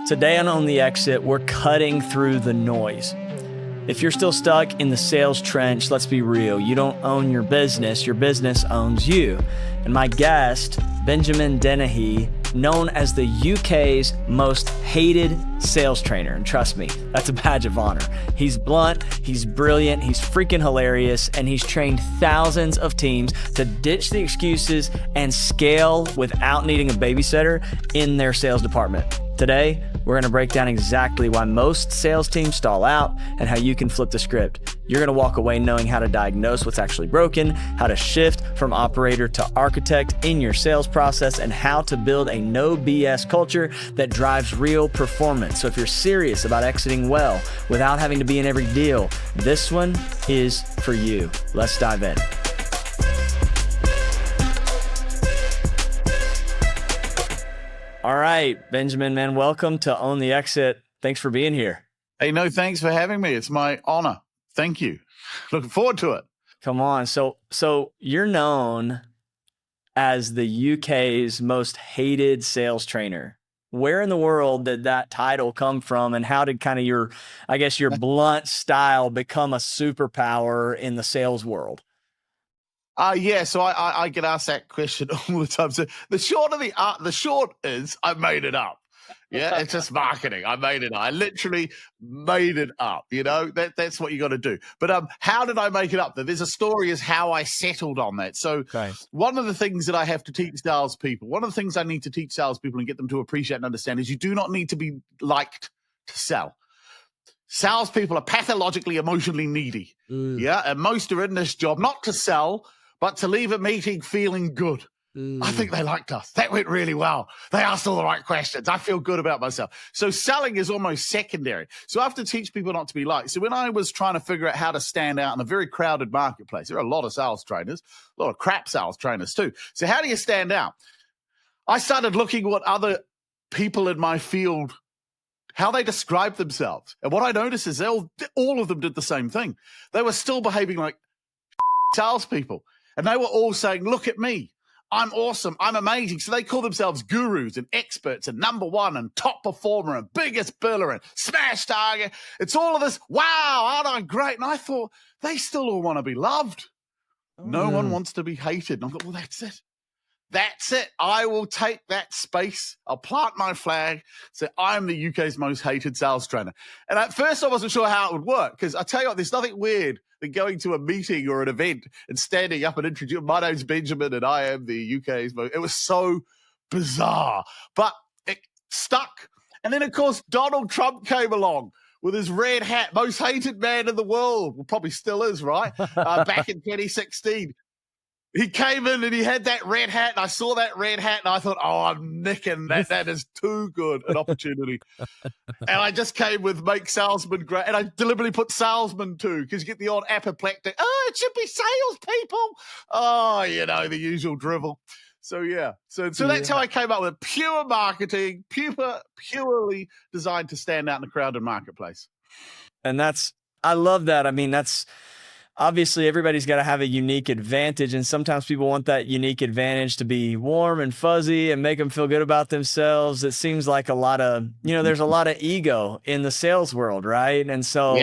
Today on the Exit, we're cutting through the noise. If you're still stuck in the sales trench, let's be real. You don't own your business owns you. And my guest, Benjamin Dennehy, known as the UK's most hated sales trainer. And trust me, that's a badge of honor. He's blunt, he's brilliant, he's freaking hilarious, and he's trained thousands of teams to ditch the excuses and scale without needing a babysitter in their sales department. Today, we're going to break down exactly why most sales teams stall out and how you can flip the script. You're going to walk away knowing how to diagnose what's actually broken, how to shift from operator to architect in your sales process, and how to build a no BS culture that drives real performance. So if you're serious about exiting well without having to be in every deal, this one is for you. Let's dive in. All right, Benjamin, man, welcome to Own the Exit. Thanks for being here. Hey, no, thanks for having me. It's my honor. Thank you. Looking forward to it. Come on. So you're known as the UK's most hated sales trainer. Where in the world did that title come from, and how did kind of your blunt style become a superpower in the sales world? So I get asked that question all the time. So the short is I made it up. Yeah, it's just marketing. I made it up. I literally made it up. You know, that's what you got to do. But how did I make it up? There's a story is how I settled on that. So One of the things that I have to teach salespeople, one of the things I need to teach salespeople and get them to appreciate and understand is you do not need to be liked to sell. Salespeople are pathologically emotionally needy. Yeah, and most are in this job not to sell, but to leave a meeting feeling good. I think they liked us. That went really well. They asked all the right questions. I feel good about myself. So selling is almost secondary. So I have to teach people not to be liked. So when I was trying to figure out how to stand out in a very crowded marketplace, there are a lot of sales trainers, a lot of crap sales trainers too. So how do you stand out? I started looking at what other people in my field, how they describe themselves. And what I noticed is all of them did the same thing. They were still behaving like salespeople. And they were all saying, look at me. I'm awesome. I'm amazing. So they call themselves gurus and experts and number one and top performer and biggest biller and smash target. It's all of this. Wow, aren't I great? And I thought, they still all want to be loved. No one wants to be hated. And I thought, well, that's it. That's it. I will take that space. I'll plant my flag. Say, I'm the UK's most hated sales trainer. And at first I wasn't sure how it would work because I tell you what, there's nothing weird than going to a meeting or an event and standing up and introducing, my name's Benjamin and I am the UK's most, it was so bizarre, but it stuck. And then of course, Donald Trump came along with his red hat, most hated man in the world. Well, probably still is, right? Back in 2016. He came in and he had that red hat, and I saw that red hat, and I thought, oh, I'm nicking that. That is too good an opportunity. And I just came with make salesman great, and I deliberately put salesman too, because you get the odd apoplectic, oh, it should be salespeople. Oh, you know, the usual drivel. So, yeah. So that's how I came up with pure marketing, purely designed to stand out in the crowded marketplace. And I love that. I mean, obviously, everybody's got to have a unique advantage, and sometimes people want that unique advantage to be warm and fuzzy and make them feel good about themselves. It seems like there's a lot of ego in the sales world, right? And so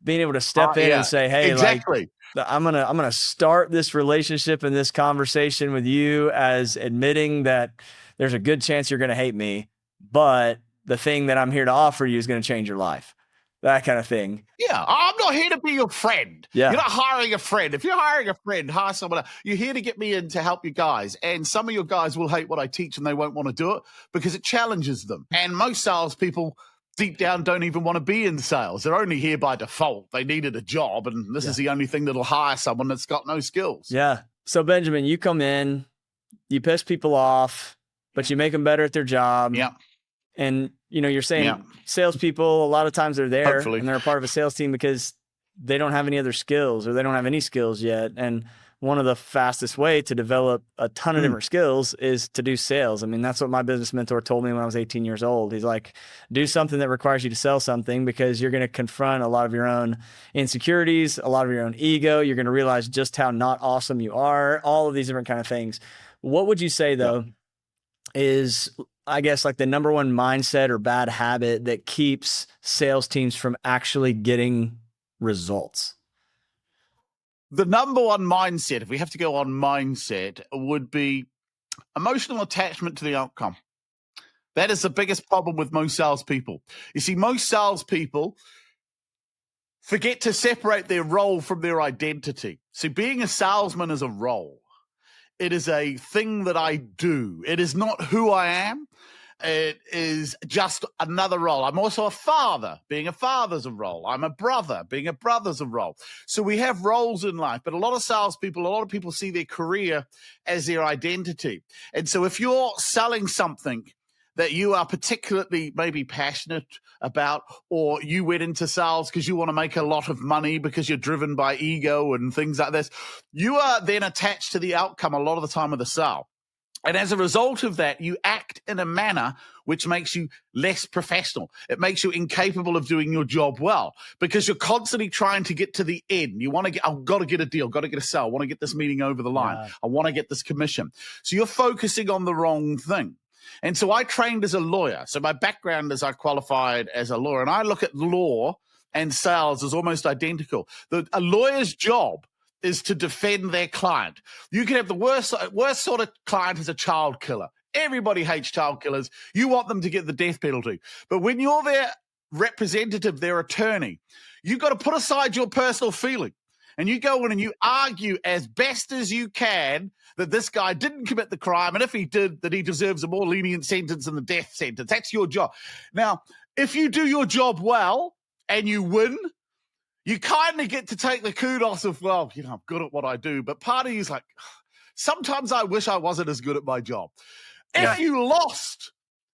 being able to step in and say, hey, exactly. I'm gonna start this relationship and this conversation with you as admitting that there's a good chance you're going to hate me, but the thing that I'm here to offer you is going to change your life. That kind of thing. Yeah, I'm not here to be your friend. Yeah. You're not hiring a friend. If you're hiring a friend, hire someone else. You're here to get me in to help you guys. And some of your guys will hate what I teach and they won't want to do it because it challenges them. And most salespeople deep down don't even want to be in sales. They're only here by default. They needed a job, and this is the only thing that'll hire someone that's got no skills. Yeah. So Benjamin, you come in, you piss people off, but you make them better at their job. Yeah. And, you're saying salespeople, a lot of times they're there and they're a part of a sales team because they don't have any other skills or they don't have any skills yet. And one of the fastest way to develop a ton of different skills is to do sales. I mean, that's what my business mentor told me when I was 18 years old. He's like, do something that requires you to sell something because you're going to confront a lot of your own insecurities, a lot of your own ego. You're going to realize just how not awesome you are, all of these different kind of things. What would you say though, is I guess, like the number one mindset or bad habit that keeps sales teams from actually getting results? The number one mindset, if we have to go on mindset, would be emotional attachment to the outcome. That is the biggest problem with most salespeople. You see, most salespeople forget to separate their role from their identity. See, being a salesman is a role. It is a thing that I do. It is not who I am. It is just another role. I'm also a father. Being a father's a role. I'm a brother. Being a brother's a role. So we have roles in life, but a lot of salespeople, a lot of people see their career as their identity. And so if you're selling something that you are particularly maybe passionate about, or you went into sales because you want to make a lot of money because you're driven by ego and things like this, you are then attached to the outcome a lot of the time of the sale. And as a result of that, you act in a manner which makes you less professional. It makes you incapable of doing your job well because you're constantly trying to get to the end. You want to get, I've got to get a deal, got to get a sale, I want to get this meeting over the line. Yeah. I want to get this commission. So you're focusing on the wrong thing. And so I trained as a lawyer. So my background is I qualified as a lawyer, and I look at law and sales as almost identical. A lawyer's job is to defend their client. You can have the worst sort of client as a child killer. Everybody hates child killers. You want them to get the death penalty. But when you're their representative, their attorney, you've got to put aside your personal feeling. And you go in and you argue as best as you can that this guy didn't commit the crime, and if he did, that he deserves a more lenient sentence than the death sentence. That's your job. Now, if you do your job well and you win, you kind of get to take the kudos of, well, you know, I'm good at what I do. But part of you is like, sometimes I wish I wasn't as good at my job. If you lost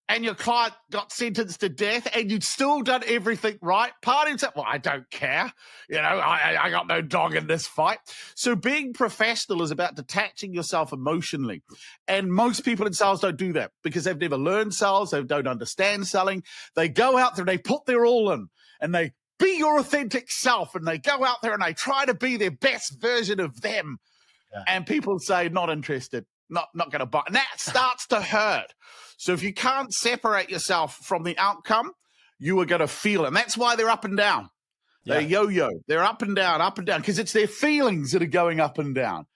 and your client got sentenced to death and you'd still done everything right, part of you said, well, I don't care. You know, I got no dog in this fight. So being professional is about detaching yourself emotionally. And most people in sales don't do that because they've never learned sales. They don't understand selling. They go out there and they put their all in and they be your authentic self, and they go out there and they try to be their best version of them. Yeah. And people say, not interested, not going to buy. And that starts to hurt. So if you can't separate yourself from the outcome, you are going to feel it. And that's why they're up and down. They're yo-yo. They're up and down, because it's their feelings that are going up and down.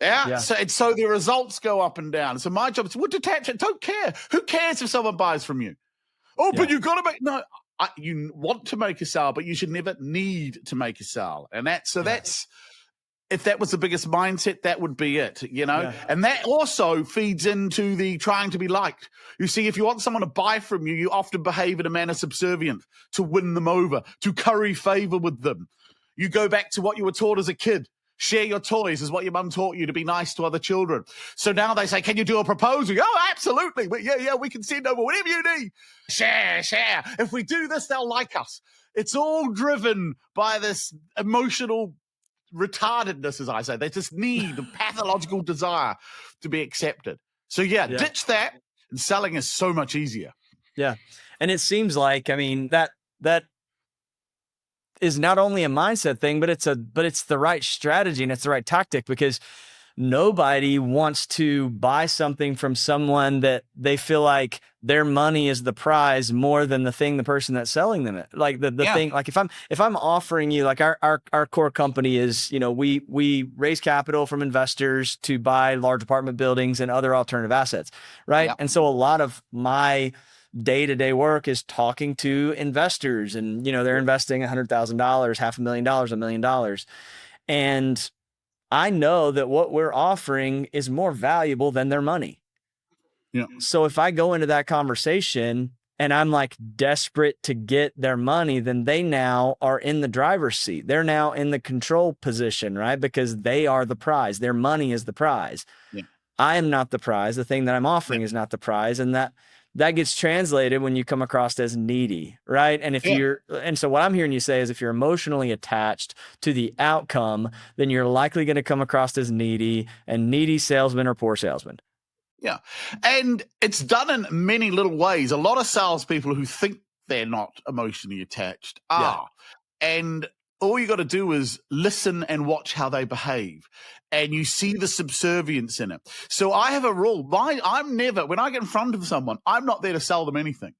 Yeah. So the results go up and down. So my job is to detach it. Don't care. Who cares if someone buys from you? Oh, but you've got to make, no, you want to make a sale, but you should never need to make a sale. And that's, if that was the biggest mindset, that would be it, you know? Yeah. And that also feeds into the trying to be liked. You see, if you want someone to buy from you, you often behave in a manner subservient to win them over, to curry favor with them. You go back to what you were taught as a kid. Share your toys is what your mum taught you, to be nice to other children. So now they say, can you do a proposal? Oh, absolutely. Yeah, we can send over whatever you need. Share. If we do this, they'll like us. It's all driven by this emotional retardedness, as I say. They just need the pathological desire to be accepted. So ditch that, and selling is so much easier. Yeah. And it seems like, I mean, that is not only a mindset thing, but it's the right strategy and it's the right tactic, because nobody wants to buy something from someone that they feel like their money is the prize more than the thing the person that's selling them it. Like the thing, like if I'm offering you, like our core company is, you know, we raise capital from investors to buy large apartment buildings and other alternative assets, right? Yeah. And so a lot of my day-to-day work is talking to investors, and, you know, they're investing $100,000, $500,000, $1 million. And I know that what we're offering is more valuable than their money. Yeah. So if I go into that conversation and I'm like desperate to get their money, then they now are in the driver's seat. They're now in the control position, right? Because they are the prize. Their money is the prize. Yeah. I am not the prize. The thing that I'm offering is not the prize. And that gets translated when you come across as needy, right? And and so what I'm hearing you say is, if you're emotionally attached to the outcome, then you're likely going to come across as needy, and needy salesmen are poor salesmen. Yeah. And it's done in many little ways. A lot of salespeople who think they're not emotionally attached are. Yeah. And all you got to do is listen and watch how they behave, and you see the subservience in it. So I have a rule. I'm never, when I get in front of someone, I'm not there to sell them anything.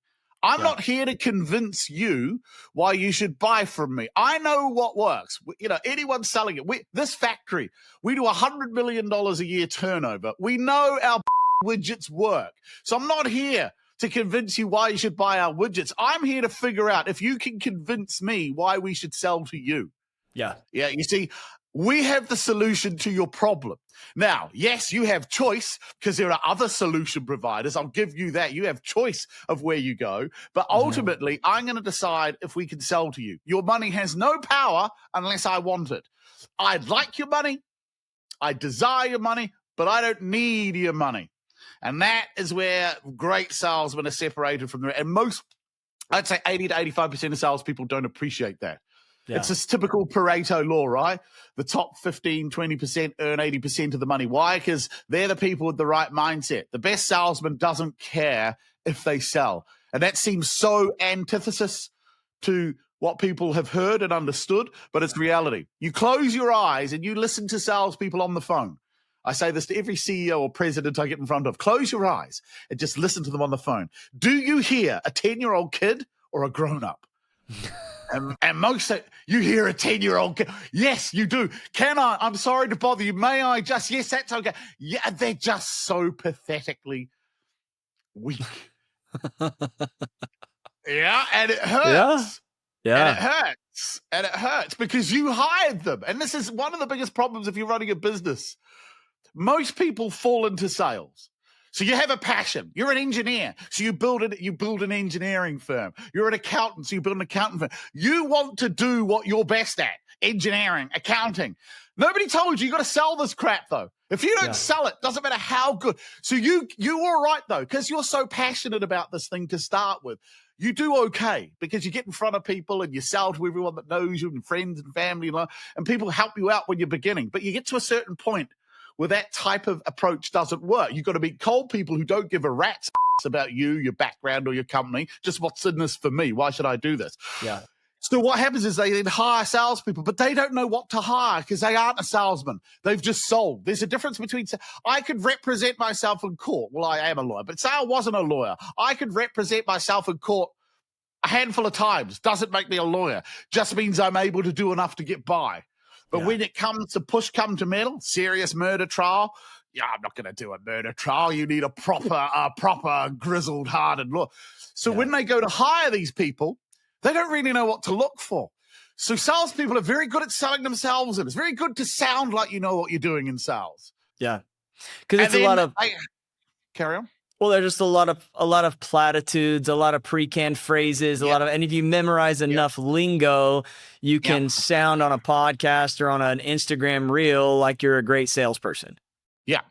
I'm not here to convince you why you should buy from me. I know what works. Anyone selling it. This factory, we do $100 million a year turnover. We know our widgets work. So I'm not here to convince you why you should buy our widgets. I'm here to figure out if you can convince me why we should sell to you. Yeah. Yeah, you see, we have the solution to your problem. Now, yes, you have choice because there are other solution providers. I'll give you that. You have choice of where you go. But ultimately, I'm going to decide if we can sell to you. Your money has no power unless I want it. I'd like your money. I desire your money, but I don't need your money. And that is where great salesmen are separated from the and most, I'd say 80 to 85% of salespeople don't appreciate that. Yeah. It's this typical Pareto law, right? The top 15, 20% earn 80% of the money. Why? Because they're the people with the right mindset. The best salesman doesn't care if they sell. And that seems so antithesis to what people have heard and understood, but it's reality. You close your eyes and you listen to salespeople on the phone. I say this to every CEO or president I get in front of. Close your eyes and just listen to them on the phone. Do you hear a 10-year-old kid or a grown-up? And most say, you hear a 10-year-old kid. Yes, you do. Can I? I'm sorry to bother you. May I just? Yes, that's okay. Yeah, they're just so pathetically weak. Yeah, and it hurts. Yeah. And it hurts. And it hurts because you hired them. And this is one of the biggest problems if you're running a business. Most people fall into sales. So you have a passion. You're an engineer. So you build an engineering firm. You're an accountant. So you build an accounting firm. You want to do what you're best at. Engineering, accounting. Nobody told you got to sell this crap, though. If you don't sell it, doesn't matter how good. So you're all right, though, because you're so passionate about this thing to start with. You do okay because you get in front of people and you sell to everyone that knows you and friends and family and people help you out when you're beginning. But you get to a certain point where that type of approach doesn't work. You've got to meet cold people who don't give a rat's about you, your background, or your company. Just what's in this for me? Why should I do this? Yeah. So what happens is they then hire salespeople, but they don't know what to hire because they aren't a salesman. They've just sold. There's a difference between I could represent myself in court. Well, I am a lawyer, but say I wasn't a lawyer. I could represent myself in court a handful of times. Doesn't make me a lawyer. Just means I'm able to do enough to get by. But when it comes to push come to metal, serious murder trial, I'm not going to do a murder trial. You need a proper grizzled, hardened law. So when they go to hire these people, they don't really know what to look for. So salespeople are very good at selling themselves, and it's very good to sound like you know what you're doing in sales. Yeah, because it's a lot of carry on. Well, there's just a lot of platitudes, a lot of pre-canned phrases, and if you memorize enough lingo, you can sound on a podcast or on an Instagram reel like you're a great salesperson. Yeah.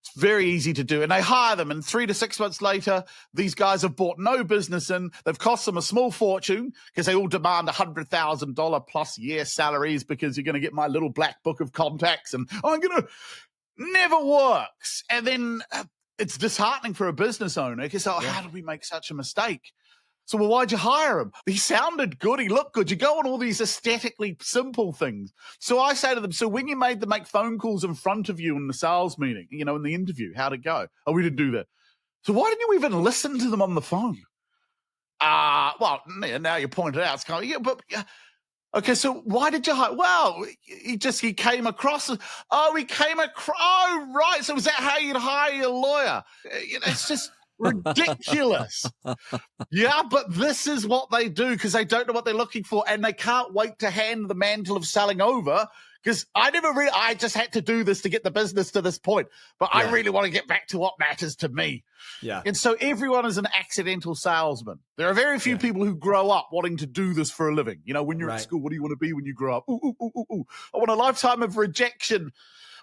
It's very easy to do. And they hire them, and 3 to 6 months later, these guys have bought no business in. They've cost them a small fortune because they all demand $100,000 plus year salaries because you're going to get my little black book of contacts, and I'm going to never works. And then it's disheartening for a business owner because, how did we make such a mistake? So, well, why'd you hire him? He sounded good. He looked good. You go on all these aesthetically simple things. So I say to them, so when you made them make phone calls in front of you in the sales meeting, in the interview, how'd it go? Oh, we didn't do that. So why didn't you even listen to them on the phone? Well, now you pointed out, it's kind of, okay, so why did you hire? Well, he came across. Oh, right. So is that how you'd hire your lawyer? It's just ridiculous. Yeah, but this is what they do because they don't know what they're looking for, and they can't wait to hand the mantle of selling over because I just had to do this to get the business to this point, but I really want to get back to what matters to me. Yeah. And so everyone is an accidental salesman. There are very few people who grow up wanting to do this for a living. When you're at school, what do you want to be when you grow up? Ooh. I want a lifetime of rejection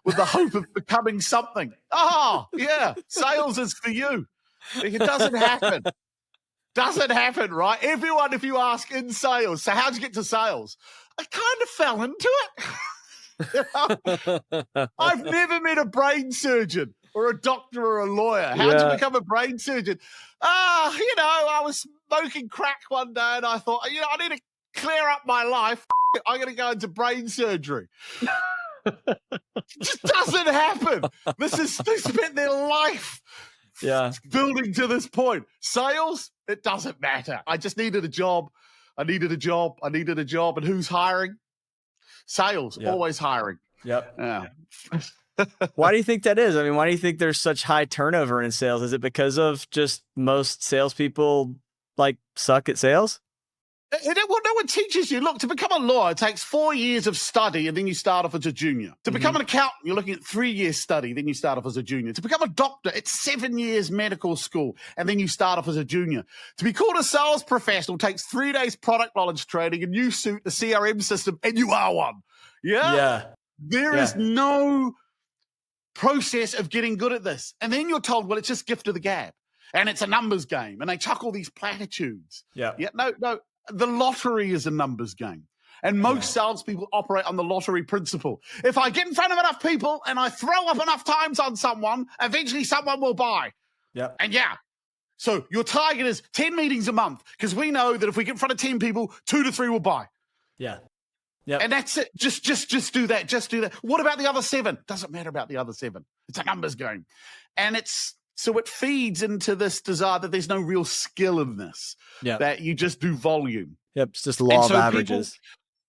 with the hope of becoming something. Sales is for you. It doesn't happen. Doesn't happen, right? Everyone, if you ask in sales, so how'd you get to sales? I kind of fell into it. I've never met a brain surgeon or a doctor or a lawyer. How'd you become a brain surgeon? I was smoking crack one day and I thought, I need to clear up my life, I'm going to go into brain surgery. It just doesn't happen. They spent their life building to this point. Sales, it doesn't matter. I just needed a job. I needed a job. And who's hiring? Sales, always hiring. Yep. Yeah. Why do you think that is? I mean, why do you think there's such high turnover in sales? Is it because of just most salespeople like suck at sales? Well, no one teaches you. Look, to become a lawyer, it takes 4 years of study, and then you start off as a junior. To become an accountant, you're looking at 3 years study, then you start off as a junior. To become a doctor, it's 7 years medical school, and then you start off as a junior. To be called a sales professional takes 3 days product knowledge training, a new suit, a CRM system, and you are one. Yeah? Yeah. There is no process of getting good at this. And then you're told, well, it's just gift of the gab, and it's a numbers game, and they chuck all these platitudes. Yeah. No. The lottery is a numbers game. And most salespeople operate on the lottery principle. If I get in front of enough people and I throw up enough times on someone, eventually someone will buy. Yeah. And so your target is 10 meetings a month, because we know that if we get in front of 10 people, 2 to 3 will buy. Yeah. Yep. And that's it. Just do that. Just do that. What about the other 7? Doesn't matter about the other 7. It's a numbers game. And so it feeds into this desire that there's no real skill in this, that you just do volume. Yep, it's just the law of averages.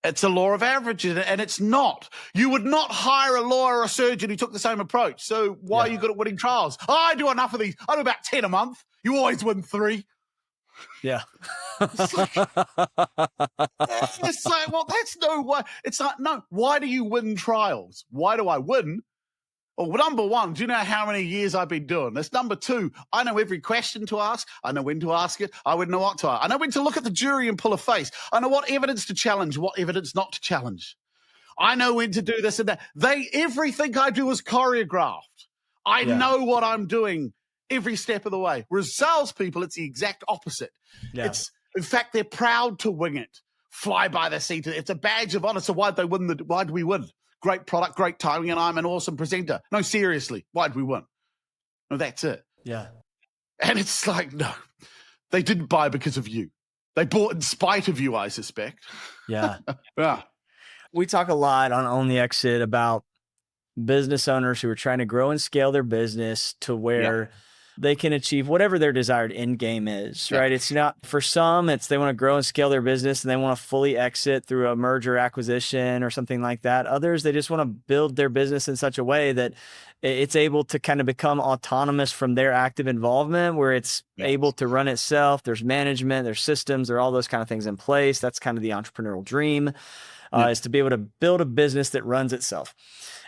It's a law of averages, and it's not. You would not hire a lawyer or a surgeon who took the same approach. So why are you good at winning trials? I do enough of these. I do about 10 a month. You always win 3. Yeah. It's like, well, that's no way. It's like, no, why do you win trials? Why do I win? Well, number 1, do you know how many years I've been doing this? Number 2, I know every question to ask. I know when to ask it. I would know what to ask. I know when to look at the jury and pull a face. I know what evidence to challenge, what evidence not to challenge. I know when to do this and that. Everything I do is choreographed. I know what I'm doing every step of the way. Whereas salespeople, it's the exact opposite. Yeah. In fact, they're proud to wing it, fly by the seat. It's a badge of honor. So why do we win? Great product, great timing, and I'm an awesome presenter. No, seriously, why'd we win? No, that's it. Yeah. And it's like, no, they didn't buy because of you. They bought in spite of you, I suspect. Yeah. Yeah. We talk a lot on Own the Exit about business owners who are trying to grow and scale their business to where they can achieve whatever their desired end game is, right? It's not, for some, they want to grow and scale their business and they want to fully exit through a merger acquisition or something like that. Others, they just want to build their business in such a way that it's able to kind of become autonomous from their active involvement, where it's able to run itself. There's management, there's systems, there are all those kind of things in place. That's kind of the entrepreneurial dream, is to be able to build a business that runs itself.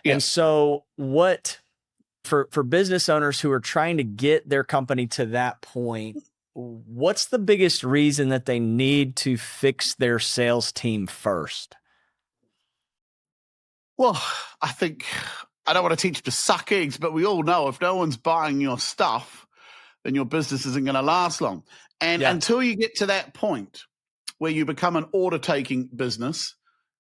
And so for business owners who are trying to get their company to that point, what's the biggest reason that they need to fix their sales team first? Well, I think, I don't want to teach you to suck eggs, but we all know if no one's buying your stuff, then your business isn't going to last long. And until you get to that point where you become an order-taking business,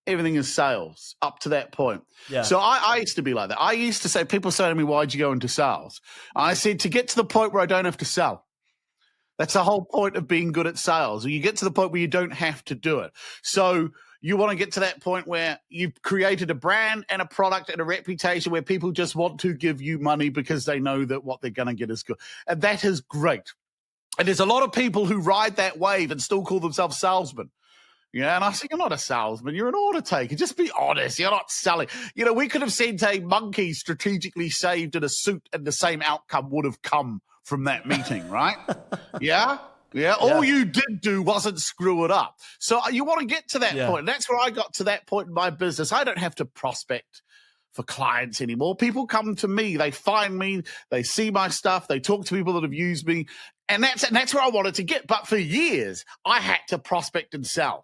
everything is sales up to that point. Yeah. So I used to be like that. I used to say, people say to me, why'd you go into sales? I said, to get to the point where I don't have to sell. That's the whole point of being good at sales. You get to the point where you don't have to do it. So you want to get to that point where you've created a brand and a product and a reputation where people just want to give you money because they know that what they're going to get is good. And that is great. And there's a lot of people who ride that wave and still call themselves salesmen. Yeah, and I said, you're not a salesman, you're an order taker. Just be honest, you're not selling. We could have sent a monkey strategically saved in a suit and the same outcome would have come from that meeting, right? Yeah. All you did do wasn't screw it up. So you want to get to that point. And that's where I got to that point in my business. I don't have to prospect for clients anymore. People come to me, they find me, they see my stuff, they talk to people that have used me. And that's where I wanted to get. But for years, I had to prospect and sell.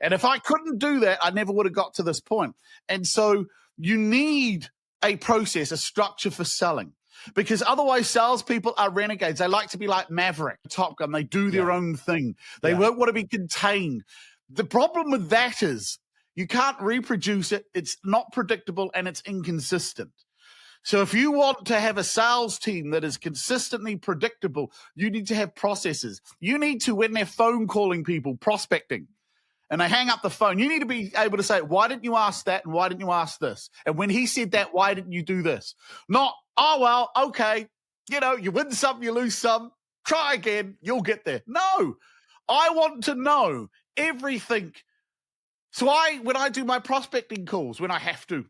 And if I couldn't do that, I never would have got to this point. And so you need a process, a structure for selling, because otherwise salespeople are renegades. They like to be like Maverick, Top Gun. They do their own thing. They won't want to be contained. The problem with that is you can't reproduce it. It's not predictable and it's inconsistent. So if you want to have a sales team that is consistently predictable, you need to have processes. You need to, when they're phone calling people, prospecting, and they hang up the phone, you need to be able to say, why didn't you ask that? And why didn't you ask this? And when he said that, why didn't you do this? Not, oh, well, okay. You win some, you lose some. Try again. You'll get there. No, I want to know everything. So when I do my prospecting calls, when I have to,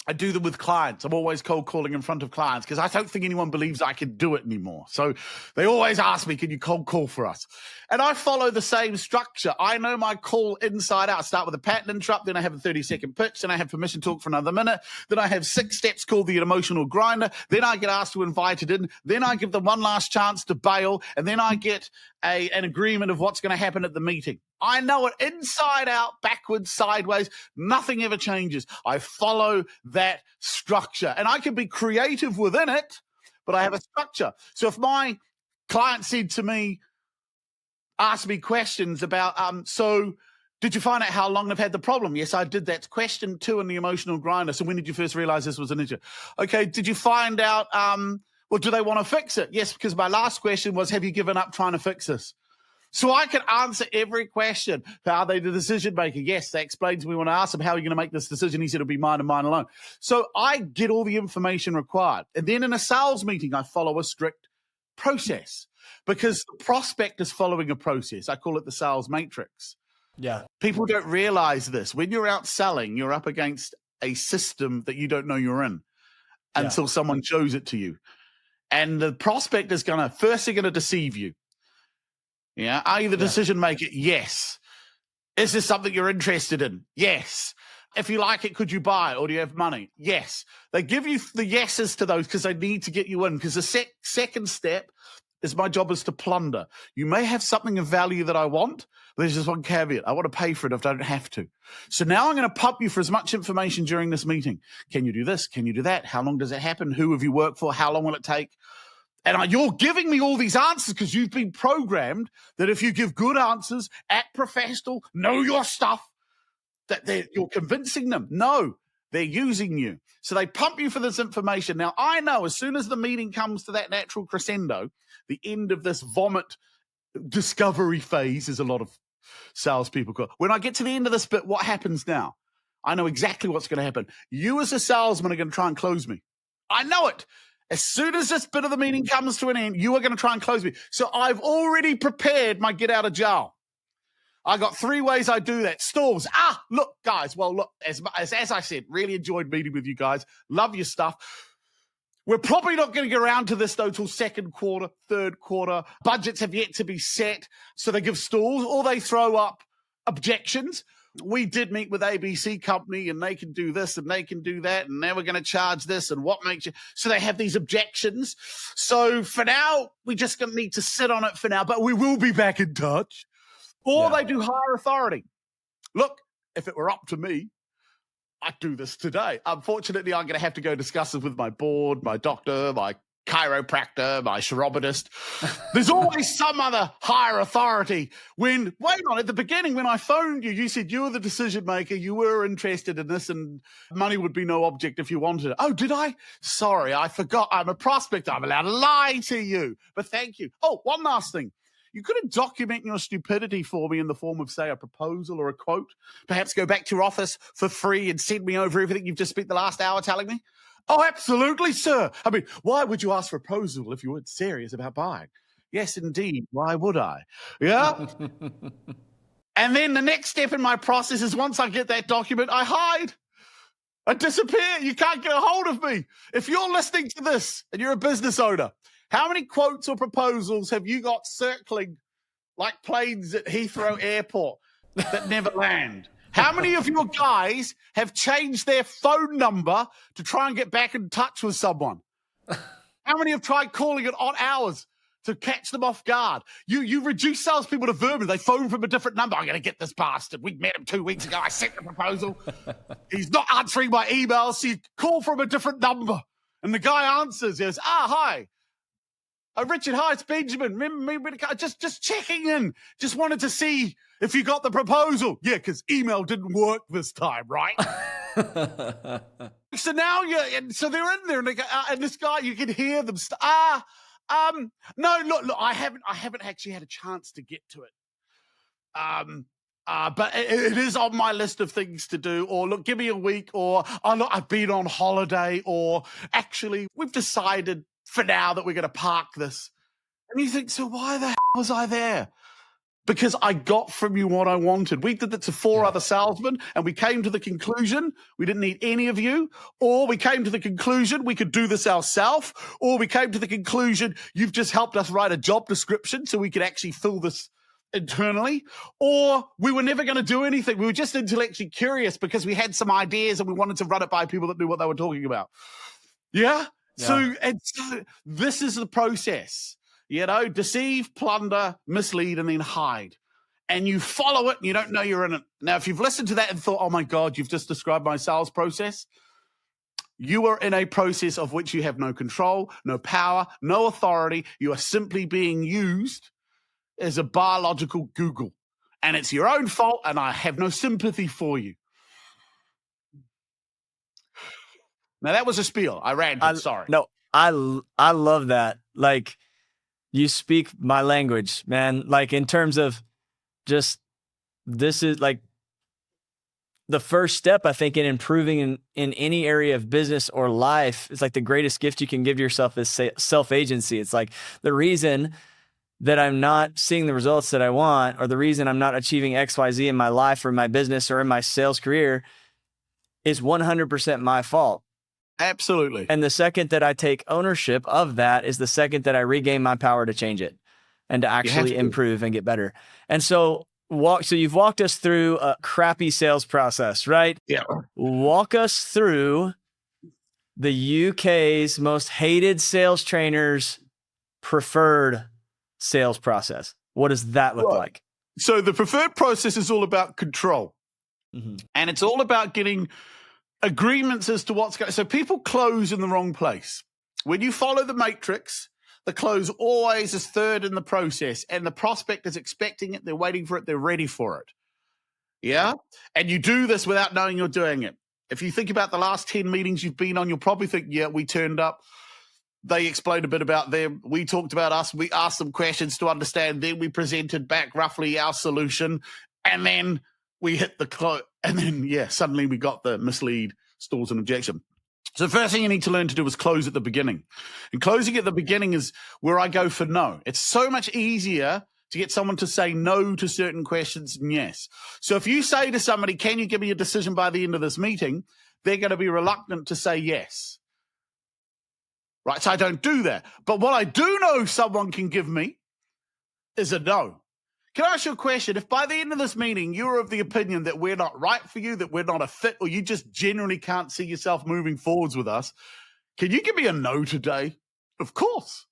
I do them with clients. I'm always cold calling in front of clients because I don't think anyone believes I can do it anymore. So they always ask me, can you cold call for us? And I follow the same structure. I know my call inside out. I start with a pattern interrupt, then I have a 30-second pitch, then I have permission talk for another minute, then I have 6 steps called the emotional grinder, then I get asked to invite it in, then I give them one last chance to bail, and then I get an agreement of what's going to happen at the meeting. I know it inside out, backwards, sideways. Nothing ever changes. I follow that structure. And I can be creative within it, but I have a structure. So if my client said to me, asked me questions about, so did you find out how long they've had the problem? Yes, I did. That's question 2 in the emotional grinder. So when did you first realize this was an issue? Okay, did you find out, well, do they want to fix it? Yes, because my last question was, have you given up trying to fix this? So I can answer every question. Are they the decision maker? Yes, they explained to me when I asked him, how are you going to make this decision? He said, it'll be mine and mine alone. So I get all the information required. And then in a sales meeting, I follow a strict process because the prospect is following a process. I call it the sales matrix. Yeah. People don't realize this. When you're out selling, you're up against a system that you don't know you're in until someone shows it to you. And the prospect is they're going to deceive you. Yeah. Are you the decision maker? Yes. Is this something you're interested in? Yes. If you like it, could you buy it? Or do you have money? Yes. They give you the yeses to those because they need to get you in. Because the second step is my job is to plunder. You may have something of value that I want, but there's just one caveat. I want to pay for it if I don't have to. So now I'm going to pump you for as much information during this meeting. Can you do this? Can you do that? How long does it happen? Who have you worked for? How long will it take? And you're giving me all these answers because you've been programmed that if you give good answers, act professional, know your stuff, that you're convincing them. No, they're using you. So they pump you for this information. Now, I know as soon as the meeting comes to that natural crescendo, the end of this vomit discovery phase, is a lot of salespeople call. When I get to the end of this bit, what happens now? I know exactly what's going to happen. You as a salesman are going to try and close me. I know it. As soon as this bit of the meeting comes to an end, you are going to try and close me. So I've already prepared my get out of jail. I got 3 ways I do that. Stalls. Look, guys. Well, look, as I said, really enjoyed meeting with you guys. Love your stuff. We're probably not going to get around to this, though, till second quarter, third quarter. Budgets have yet to be set. So they give stalls or they throw up objections. We did meet with ABC company and they can do this and they can do that. And now we're going to charge this and what makes you. So they have these objections. So for now, we just going to need to sit on it for now, but we will be back in touch. Or they do higher authority. Look, if it were up to me, I'd do this today. Unfortunately, I'm going to have to go discuss it with my board, my doctor, my chiropractor, my chiropodist. There's always some other higher authority. Wait on, at the beginning when I phoned you, you said you were the decision maker, you were interested in this, and money would be no object if you wanted it. Oh, did I? Sorry, I forgot. I'm a prospect. I'm allowed to lie to you. But thank you. Oh, one last thing. You couldn't document your stupidity for me in the form of, say, a proposal or a quote. Perhaps go back to your office for free and send me over everything you've just spent the last hour telling me. Oh, absolutely, sir. I mean, why would you ask for a proposal if you weren't serious about buying? Yes, indeed. Why would I? Yeah. And then the next step in my process is once I get that document, I hide. I disappear. You can't get a hold of me. If you're listening to this and you're a business owner, how many quotes or proposals have you got circling like planes at Heathrow Airport that never land? How many of your guys have changed their phone number to try and get back in touch with someone? How many have tried calling at odd hours to catch them off guard? You reduce salespeople to vermin. They phone from a different number. I'm going to get this bastard. We met him 2 weeks ago. I sent the proposal. He's not answering my emails. So you call from a different number. And the guy answers. He goes, hi. Oh, Richard, hi, it's Benjamin. Remember me? Just checking in. Just wanted to see if you got the proposal. Yeah, because email didn't work this time, right? So now so they're in there, and, and this guy, you can hear them. No, look, I haven't actually had a chance to get to it. But it is on my list of things to do. Or look, give me a week. Or oh, look, I've been on holiday. Or actually, we've decided for now that we're going to park this. And you think, so why the hell was I there? Because I got from you what I wanted. We did that to four other salesmen, and we came to the conclusion we didn't need any of you, or we came to the conclusion we could do this ourselves, or we came to the conclusion you've just helped us write a job description so we could actually fill this internally, or we were never going to do anything. We were just intellectually curious because we had some ideas and we wanted to run it by people that knew what they were talking about. Yeah? So this is the process. Deceive, plunder, mislead, and then hide. And you follow it and you don't know you're in it. Now, if you've listened to that and thought, oh my God, you've just described my sales process, you are in a process of which you have no control, no power, no authority. You are simply being used as a biological Google. And it's your own fault, and I have no sympathy for you. Now, that was a spiel. I ranted, sorry. No, I love that. Like, you speak my language, man. Like, in terms of just, this is like the first step, I think, in improving in any area of business or life. It's like the greatest gift you can give yourself is self-agency. It's like the reason that I'm not seeing the results that I want, or the reason I'm not achieving XYZ in my life or my business or in my sales career, is 100% my fault. Absolutely. And the second that I take ownership of that is the second that I regain my power to change it and to actually improve and get better. And so you've walked us through a crappy sales process, right? Yeah. Walk us through the UK's most hated sales trainers' preferred sales process. What does that look like? So the preferred process is all about control. Mm-hmm. And it's all about getting agreements as to what's going. So people close in the wrong place. When you follow the matrix, the close always is third in the process, and the prospect is expecting it. They're waiting for it. They're ready for it. Yeah. And you do this without knowing you're doing it. If you think about the last 10 meetings you've been on, you'll probably think, yeah, we turned up. They explained a bit about them. We talked about us. We asked them questions to understand. Then we presented back roughly our solution. And then we hit the close. And then, suddenly we got the mislead, stalls, and objection. So the first thing you need to learn to do is close at the beginning. And closing at the beginning is where I go for no. It's so much easier to get someone to say no to certain questions than yes. So if you say to somebody, can you give me a decision by the end of this meeting? They're going to be reluctant to say yes. Right, so I don't do that. But what I do know someone can give me is a no. Can I ask you a question? If by the end of this meeting, you're of the opinion that we're not right for you, that we're not a fit, or you just generally can't see yourself moving forwards with us, can you give me a no today? Of course.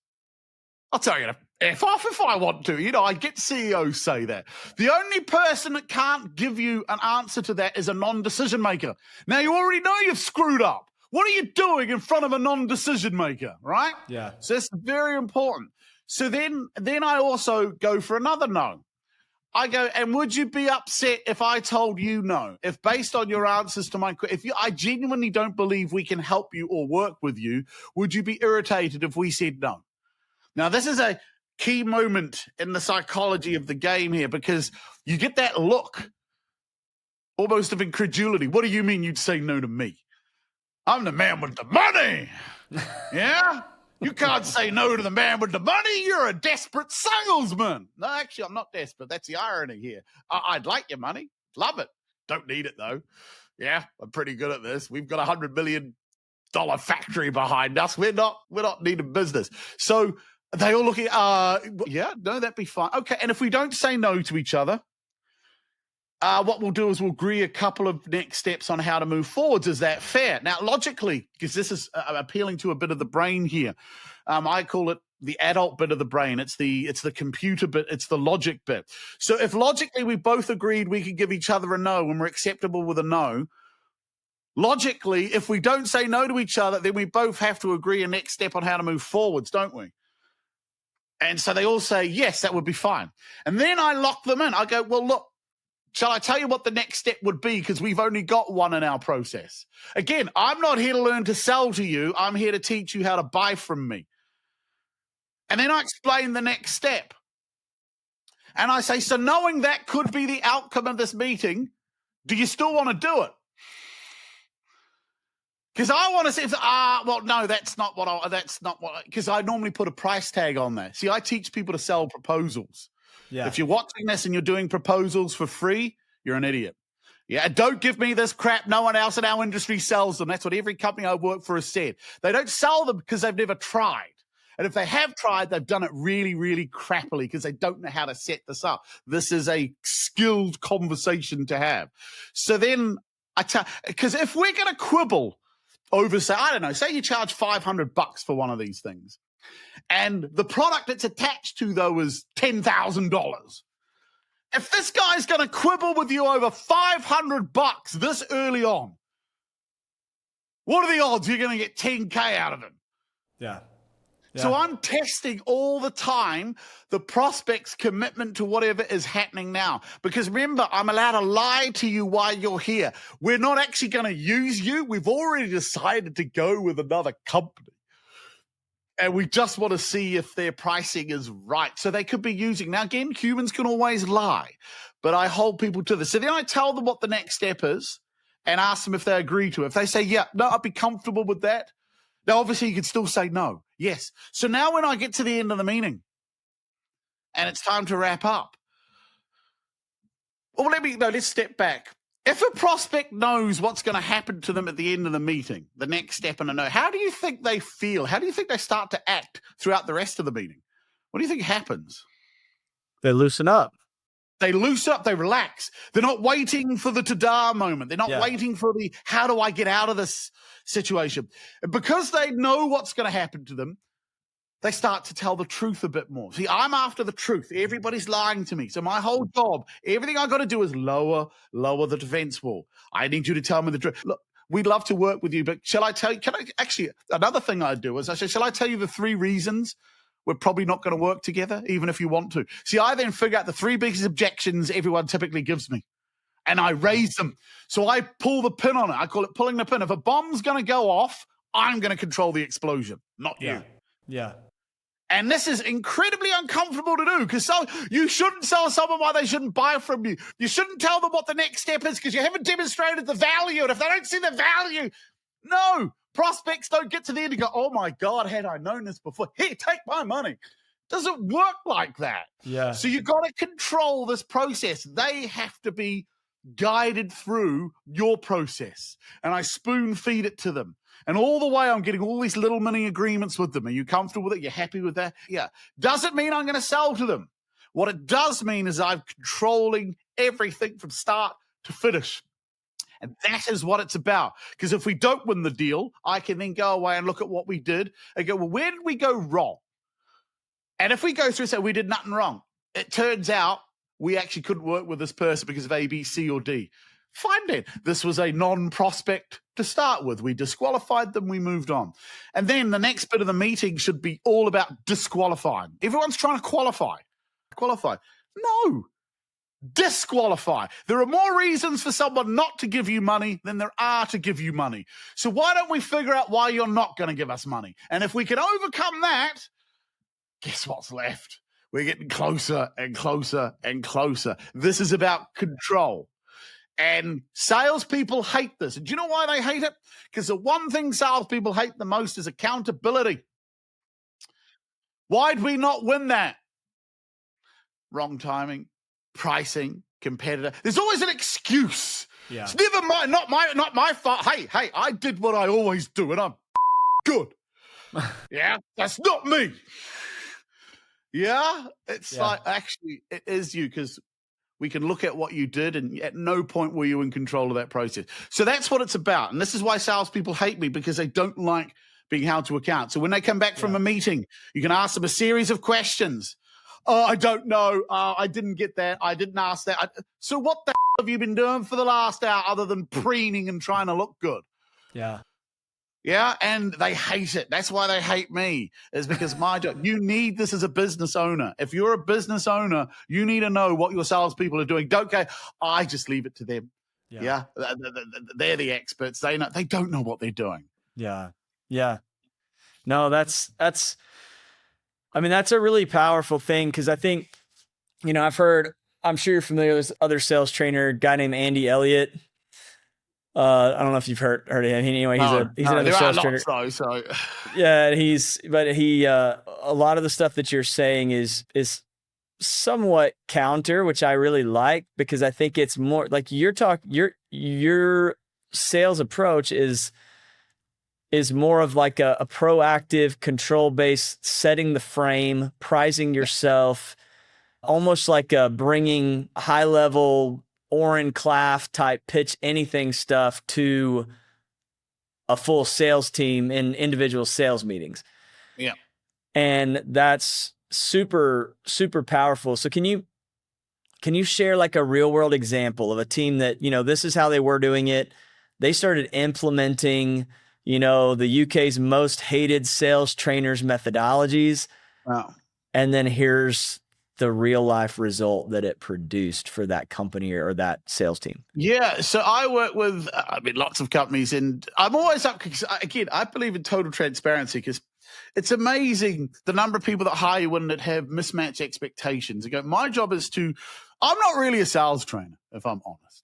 I'll tell you to F off if I want to. I get CEOs say that. The only person that can't give you an answer to that is a non-decision maker. Now, you already know you've screwed up. What are you doing in front of a non-decision maker, right? Yeah. So that's very important. So then I also go for another no. I go, and would you be upset if I told you no? If based on your answers to my question, I genuinely don't believe we can help you or work with you, would you be irritated if we said no? Now, this is a key moment in the psychology of the game here, because you get that look almost of incredulity. What do you mean you'd say no to me? I'm the man with the money. Yeah? You can't say no to the man with the money. You're a desperate salesman. No, actually, I'm not desperate. That's the irony here. I'd like your money. Love it. Don't need it, though. Yeah, I'm pretty good at this. We've got $100 million factory behind us. We're not needing business. So they all look at, that'd be fine. Okay, and if we don't say no to each other, what we'll do is we'll agree a couple of next steps on how to move forwards. Is that fair? Now, logically, because this is appealing to a bit of the brain here, I call it the adult bit of the brain. It's the computer bit. It's the logic bit. So if logically we both agreed we could give each other a no and we're acceptable with a no, logically, if we don't say no to each other, then we both have to agree a next step on how to move forwards, don't we? And so they all say, yes, that would be fine. And then I lock them in. I go, well, look, shall I tell you what the next step would be? Because we've only got one in our process. Again, I'm not here to learn to sell to you. I'm here to teach you how to buy from me. And then I explain the next step. And I say, so knowing that could be the outcome of this meeting, do you still want to do it? Because I want to see if, well, no, that's not what, because I normally put a price tag on that. See, I teach people to sell proposals. Yeah. If you're watching this and you're doing proposals for free, you're an idiot. Yeah, don't give me this crap. No one else in our industry sells them. That's what every company I work for has said. They don't sell them because they've never tried. And if they have tried, they've done it really, really crappily because they don't know how to set this up. This is a skilled conversation to have. So then because if we're going to quibble over, say, I don't know, say you charge $500 for one of these things, and the product it's attached to, though, is $10,000. If this guy's going to quibble with you over $500 this early on, what are the odds you're going to get 10K out of him? Yeah. So I'm testing all the time the prospect's commitment to whatever is happening now. Because remember, I'm allowed to lie to you while you're here. We're not actually going to use you. We've already decided to go with another company. And we just want to see if their pricing is right. So they could be using. Now, again, humans can always lie, but I hold people to this. So then I tell them what the next step is and ask them if they agree to it. If they say, yeah, no, I'd be comfortable with that. Now, obviously, you could still say no. Yes. So now when I get to the end of the meeting and it's time to wrap up, well, let's step back. If a prospect knows what's going to happen to them at the end of the meeting, the next step in a no, how do you think they feel? How do you think they start to act throughout the rest of the meeting? What do you think happens? They loosen up. They loosen up, they relax. They're not waiting for the ta-da moment. They're not waiting for the, how do I get out of this situation? And because they know what's going to happen to them, they start to tell the truth a bit more. See, I'm after the truth. Everybody's lying to me. So my whole job, everything I got to do is lower the defense wall. I need you to tell me the truth. Look, we'd love to work with you, but shall I tell you, another thing I do is I say, shall I tell you the 3 reasons we're probably not going to work together, even if you want to? See, I then figure out the 3 biggest objections everyone typically gives me, and I raise them. So I pull the pin on it. I call it pulling the pin. If a bomb's going to go off, I'm going to control the explosion, not you. Yeah. And this is incredibly uncomfortable to do because you shouldn't sell someone why they shouldn't buy from you. You shouldn't tell them what the next step is because you haven't demonstrated the value. And if they don't see the value, no, prospects don't get to the end and go, oh my God, had I known this before, here, take my money. Doesn't work like that. Yeah. So you got to control this process. They have to be guided through your process. And I spoon feed it to them. And all the way, I'm getting all these little mini agreements with them. Are you comfortable with it? You happy with that? Yeah. Doesn't mean I'm going to sell to them. What it does mean is I'm controlling everything from start to finish. And that is what it's about. Because if we don't win the deal, I can then go away and look at what we did and go, well, where did we go wrong? And if we go through and say we did nothing wrong, it turns out we actually couldn't work with this person because of A, B, C, or D. Fine then. This was a non-prospect to start with. We disqualified them. We moved on. And then the next bit of the meeting should be all about disqualifying. Everyone's trying to qualify. No. Disqualify. There are more reasons for someone not to give you money than there are to give you money. So why don't we figure out why you're not going to give us money? And if we can overcome that, guess what's left? We're getting closer and closer and closer. This is about control. And salespeople hate this. And do you know why they hate it? Because the one thing salespeople hate the most is accountability. Why'd we not win that? Wrong timing, pricing, competitor. There's always an excuse. Yeah. It's never not my fault. Hey, I did what I always do, and I'm good. Yeah, that's not me. Yeah, it's like, actually, it is you, because we can look at what you did, and at no point were you in control of that process. So that's what it's about. And this is why salespeople hate me, because they don't like being held to account. So when they come back from a meeting, you can ask them a series of questions. Oh, I don't know. I didn't get that. I didn't ask that. So what the hell have you been doing for the last hour other than preening and trying to look good? Yeah. Yeah, and they hate it. That's why they hate me, is because my job. You need this as a business owner. If you're a business owner, you need to know what your salespeople are doing. Don't go, I just leave it to them. Yeah. They're the experts. They don't know what they're doing. Yeah. Yeah. No, that's a really powerful thing, because I think I'm sure you're familiar with other sales trainer, a guy named Andy Elliott. I don't know if you've heard of him. Anyway, he's another there are sales trainer. lots though. So Yeah, a lot of the stuff that you're saying is somewhat counter, which I really like, because I think it's more like your sales approach is more of like a proactive, control-based, setting the frame, pricing yourself, almost like bringing high-level Oren Claff type pitch anything stuff to a full sales team in individual sales meetings. yeah. And that's super, super powerful. So can you share like a real world example of a team that, this is how they were doing it. They started implementing, the UK's most hated sales trainers methodologies. Wow. And then here's the real life result that it produced for that company or that sales team. Yeah, so I work with, lots of companies, and I'm always up, because again, I believe in total transparency, because it's amazing the number of people that hire you and that have mismatched expectations. My job is I'm not really a sales trainer, if I'm honest.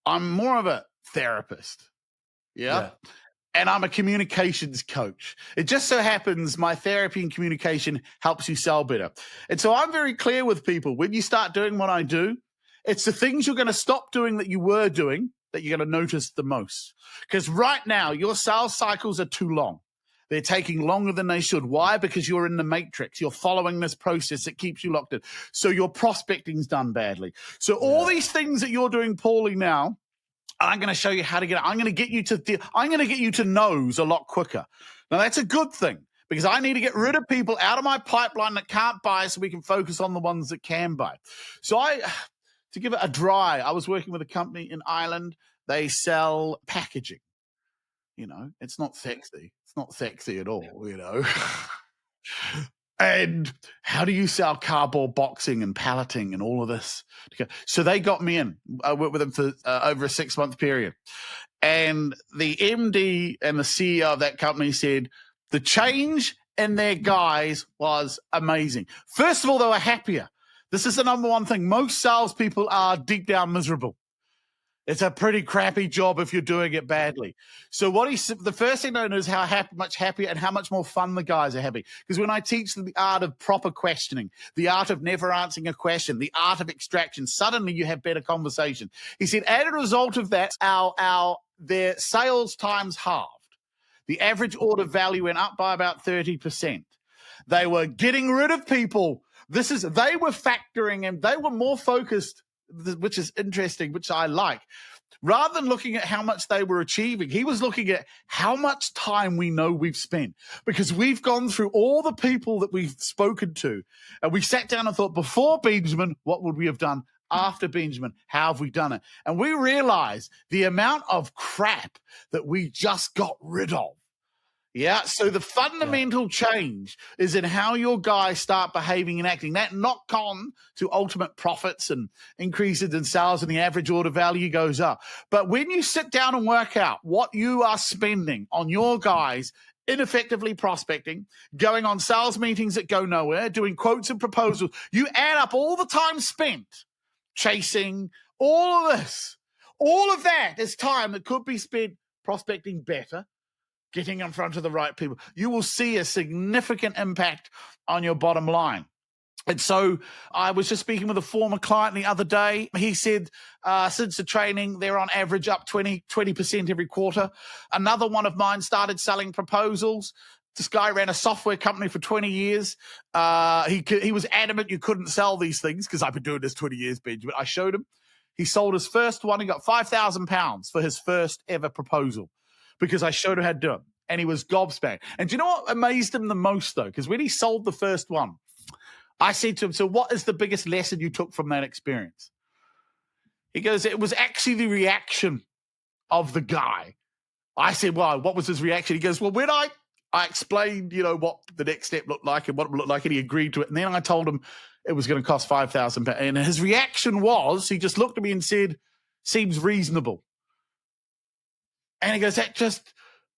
I'm more of a therapist. Yeah. And I'm a communications coach. It just so happens my therapy and communication helps you sell better. And so I'm very clear with people, when you start doing what I do, it's the things you're going to stop doing that you were doing that you're going to notice the most. Because right now, your sales cycles are too long. They're taking longer than they should. Why? Because you're in the matrix. You're following this process that keeps you locked in. So your prospecting's done badly. So all these things that you're doing poorly now, I'm going to show you how to get it. I'm going to get you to no's a lot quicker. Now, that's a good thing, because I need to get rid of people out of my pipeline that can't buy, so we can focus on the ones that can buy. So to give it a try, I was working with a company in Ireland. They sell packaging. It's not sexy. It's not sexy at all, And how do you sell cardboard boxing and palleting and all of this? So they got me in. I worked with them for over a 6-month period. And the MD and the CEO of that company said the change in their guys was amazing. First of all, they were happier. This is the number one thing. Most salespeople are deep down miserable. It's a pretty crappy job if you're doing it badly. So the first thing I know is how much happier and how much more fun the guys are having. Because when I teach them the art of proper questioning, the art of never answering a question, the art of extraction, suddenly you have better conversation. He said, as a result of that, their sales times halved. The average order value went up by about 30%. They were getting rid of people. They were factoring, and they were more focused, which is interesting, which I like. Rather than looking at how much they were achieving, he was looking at how much time we know we've spent, because we've gone through all the people that we've spoken to, and we sat down and thought, before Benjamin, what would we have done? After Benjamin, how have we done it? And we realized the amount of crap that we just got rid of. Yeah, so the fundamental change is in how your guys start behaving and acting. That knock on to ultimate profits and increases in sales, and the average order value goes up. But when you sit down and work out what you are spending on your guys ineffectively prospecting, going on sales meetings that go nowhere, doing quotes and proposals, you add up all the time spent chasing, all of this. All of that is time that could be spent prospecting better, getting in front of the right people. You will see a significant impact on your bottom line. And so I was just speaking with a former client the other day. He said since the training, they're on average up 20% every quarter. Another one of mine started selling proposals. This guy ran a software company for 20 years. He was adamant you couldn't sell these things, because I've been doing this 20 years, Benjamin. I showed him. He sold his first one. He got £5,000 for his first ever proposal, because I showed him how to do it. And he was gobsmacked. And do you know what amazed him the most, though? Because when he sold the first one, I said to him, so what is the biggest lesson you took from that experience? He goes, it was actually the reaction of the guy. I said, well, what was his reaction? He goes, well, when I explained, what the next step looked like and what it would look like, and he agreed to it. And then I told him it was going to cost £5,000. And his reaction was, he just looked at me and said, seems reasonable. And he goes, that just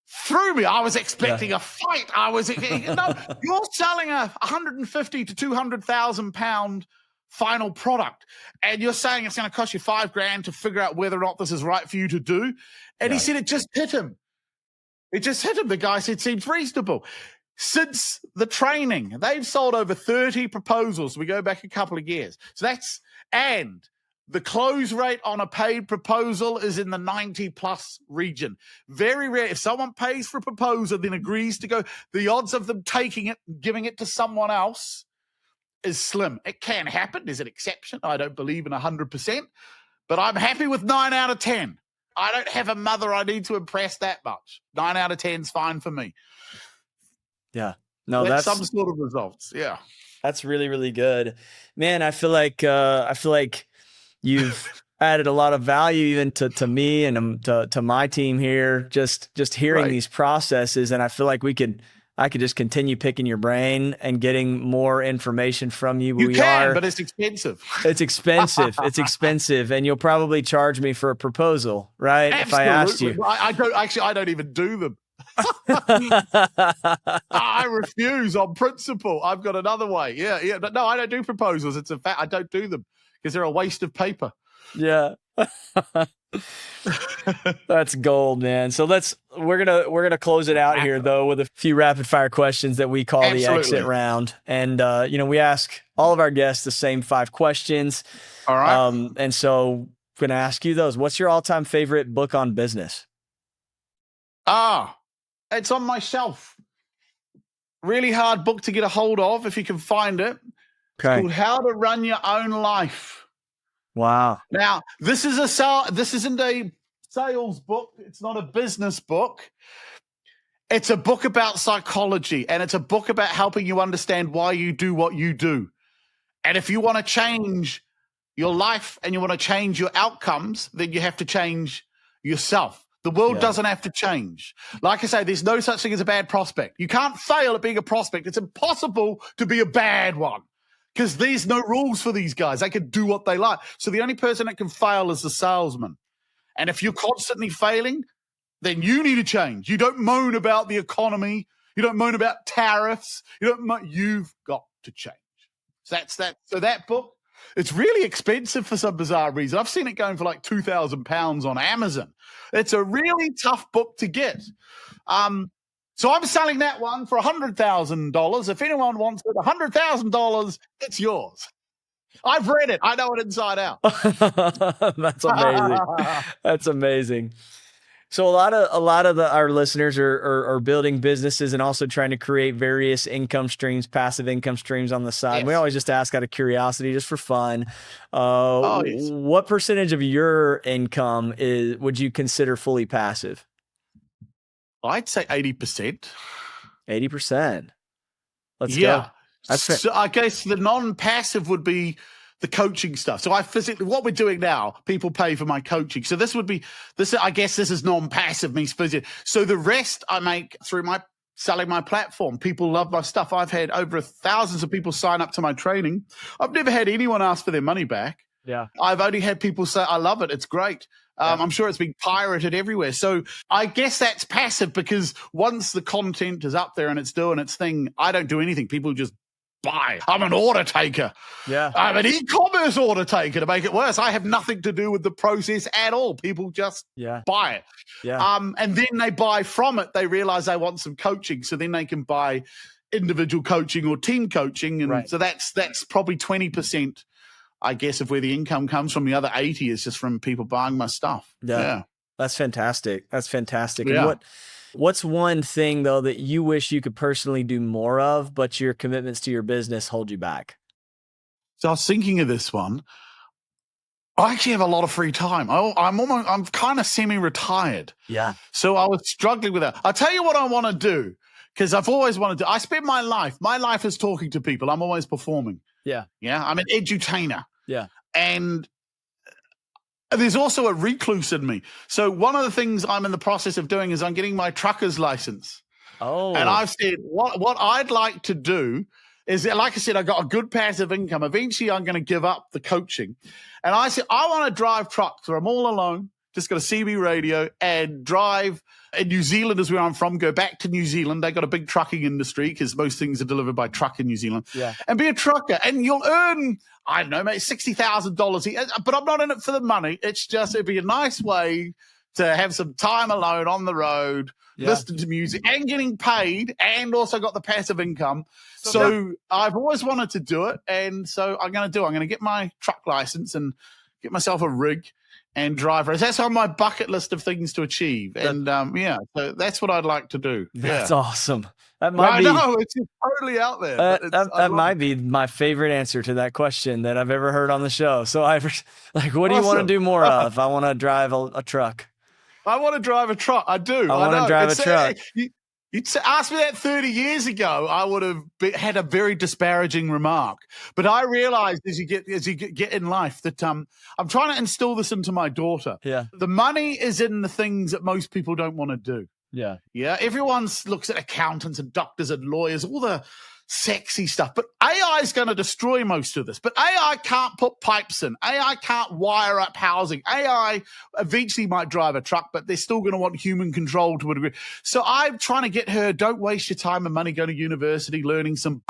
threw me. I was expecting a fight. You're selling a £150,000 to £200,000 final product. And you're saying it's going to cost you $5,000 to figure out whether or not this is right for you to do. And he said it just hit him. It just hit him. The guy said, seems reasonable. Since the training, they've sold over 30 proposals. We go back a couple of years. And the close rate on a paid proposal is in the 90+ region. Very rare. If someone pays for a proposal, then agrees to go, the odds of them taking it, giving it to someone else is slim. It can happen. There's an exception. I don't believe in 100%, but I'm happy with 9 out of 10. I don't have a mother I need to impress that much. 9 out of 10 is fine for me. Yeah. No, that's some sort of results. Yeah. That's really, really good, man. I feel like you've added a lot of value even to me and to my team here. Just hearing these processes, and I feel like I could just continue picking your brain and getting more information from you. But it's expensive. It's expensive. It's expensive, and you'll probably charge me for a proposal, right? Absolutely. If I asked you. I don't even do them. I refuse on principle. I've got another way. Yeah. But no, I don't do proposals. It's a fact. I don't do them because they're a waste of paper. Yeah. That's gold, man. So we're gonna close it out here though with a few rapid fire questions that we call the exit round. And we ask all of our guests the same 5 questions. All right. And so I'm gonna ask you those. What's your all-time favorite book on business? It's on my shelf. Really hard book to get a hold of if you can find it. Okay. It's called How to Run Your Own Life. Wow. Now, this isn't a sales book. It's not a business book. It's a book about psychology, and it's a book about helping you understand why you do what you do. And if you want to change your life and you want to change your outcomes, then you have to change yourself. The world doesn't have to change. Like I say, there's no such thing as a bad prospect. You can't fail at being a prospect. It's impossible to be a bad one because there's no rules for these guys. They can do what they like. So the only person that can fail is the salesman. And if you're constantly failing, then you need to change. You don't moan about the economy. You don't moan about tariffs. You've got to change. So that's that. So that book, it's really expensive for some bizarre reason. I've seen it going for like £2,000 on Amazon. It's a really tough book to get. So I'm selling that one for $100,000. If anyone wants it, $100,000, it's yours. I've read it. I know it inside out. That's amazing. That's amazing. So a lot of our listeners are building businesses and also trying to create various income streams, passive income streams on the side. Yes. We always just ask out of curiosity, just for fun. Yes. What percentage of your income would you consider fully passive? I'd say 80%. 80%. Let's go. So I guess the non-passive would be the coaching stuff. So what we're doing now, people pay for my coaching. So I guess this is non-passive, means physical. So the rest I make through selling my platform. People love my stuff. I've had over thousands of people sign up to my training. I've never had anyone ask for their money back. Yeah. I've only had people say, I love it. It's great. I'm sure it's being pirated everywhere. So I guess that's passive because once the content is up there and it's doing its thing, I don't do anything. People just buy. I'm an order taker. Yeah. I'm an e-commerce order taker to make it worse. I have nothing to do with the process at all. People just buy it. Yeah. And then they buy from it. They realize they want some coaching. So then they can buy individual coaching or team coaching. And so that's probably 20%, I guess, of where the income comes from. The other 80 is just from people buying my stuff. Yeah. That's fantastic. That's fantastic. Yeah. And what's one thing, though, that you wish you could personally do more of, but your commitments to your business hold you back? So I was thinking of this one. I actually have a lot of free time. I'm kind of semi-retired. Yeah. So I was struggling with that. I'll tell you what I want to do, because I've always wanted to. I spend my life is talking to people. I'm always performing. Yeah. Yeah. I'm an edutainer. Yeah. And there's also a recluse in me. So one of the things I'm in the process of doing is I'm getting my trucker's license. Oh. And I've said what I'd like to do is, like I said, I got a good passive income. Eventually, I'm going to give up the coaching. And I said, I want to drive trucks where I'm all alone. just got a CB radio and drive. In New Zealand is where I'm from. Go back to New Zealand. They got a big trucking industry because most things are delivered by truck in New Zealand. Yeah. And be a trucker. And you'll earn, I don't know, maybe $60,000. But I'm not in it for the money. It's just, it'd be a nice way to have some time alone on the road, listening to music and getting paid, and also got the passive income. So I've always wanted to do it. And so I'm going to get my truck license and get myself a rig and drive. That's on my bucket list of things to achieve. And so that's what I'd like to do. That's awesome. That might be, I know, it's just totally out there. That might be my favorite answer to that question that I've ever heard on the show. So what do you want to do more of? I want to drive a truck. I want to drive a truck. I do. I want to drive a truck. You'd asked me that 30 years ago, I would have had a very disparaging remark. But I realized as you get in life that I'm trying to instill this into my daughter. Yeah. The money is in the things that most people don't want to do. Yeah. Yeah. Everyone looks at accountants and doctors and lawyers, all the sexy stuff. But AI is going to destroy most of this. But AI can't put pipes in. AI can't wire up housing. AI eventually might drive a truck, but they're still going to want human control to a degree. So I'm trying to get her, don't waste your time and money going to university, learning some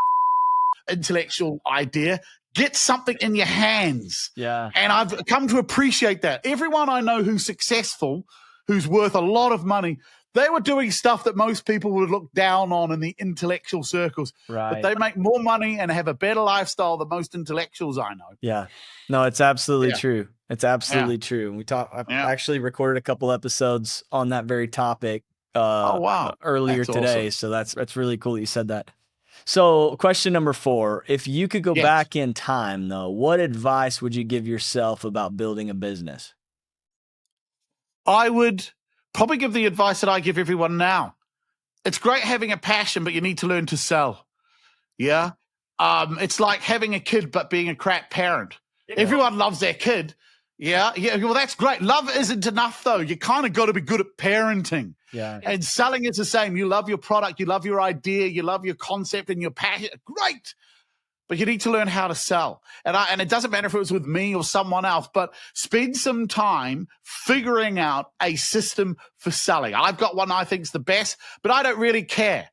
intellectual idea. Get something in your hands. Yeah. And I've come to appreciate that. Everyone I know who's successful, who's worth a lot of money, they were doing stuff that most people would look down on in the intellectual circles. Right. But they make more money and have a better lifestyle than most intellectuals I know. Yeah. No, it's absolutely true. It's absolutely true. I actually recorded a couple episodes on that very topic earlier today. Awesome. So that's really cool that you said that. So question number 4, if you could go back in time though, what advice would you give yourself about building a business? I would probably give the advice that I give everyone now. It's great having a passion, but you need to learn to sell. Yeah. It's like having a kid, but being a crap parent. Yeah. Everyone loves their kid. Yeah. Well, that's great. Love isn't enough though. You kind of got to be good at parenting. Yeah. And selling is the same. You love your product. You love your idea. You love your concept and your passion. Great. But you need to learn how to sell. And it doesn't matter if it was with me or someone else, but spend some time figuring out a system for selling. I've got one I think is the best, but I don't really care.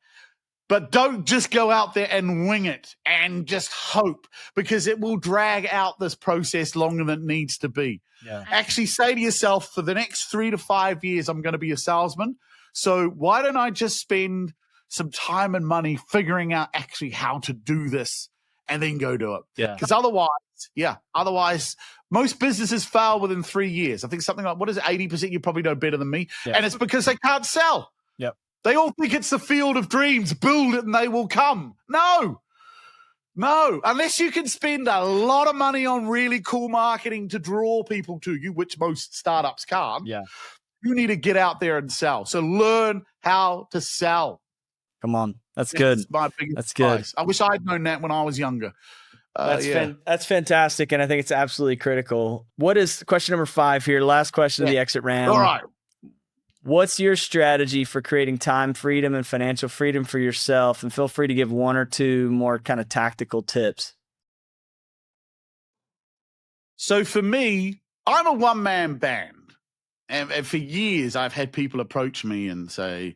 But don't just go out there and wing it and just hope, because it will drag out this process longer than it needs to be. Yeah. Actually say to yourself, for the next 3 to 5 years, I'm going to be a salesman. So why don't I just spend some time and money figuring out actually how to do this? And then go do it. Yeah. Because otherwise, most businesses fail within 3 years. I think something like, 80%? You probably know better than me. Yeah. And it's because they can't sell. Yep. They all think it's the field of dreams. Build it and they will come. No. Unless you can spend a lot of money on really cool marketing to draw people to you, which most startups can't. Yeah. You need to get out there and sell. So learn how to sell. Come on. That's good. That's my biggest That's good. advice. I wish I'd known that when I was younger. That's fantastic, and I think it's absolutely critical. What is question number 5 here? Last question of the exit round. All right. What's your strategy for creating time freedom and financial freedom for yourself? And feel free to give 1 or 2 more kind of tactical tips. So for me, I'm a one-man band. And for years, I've had people approach me and say,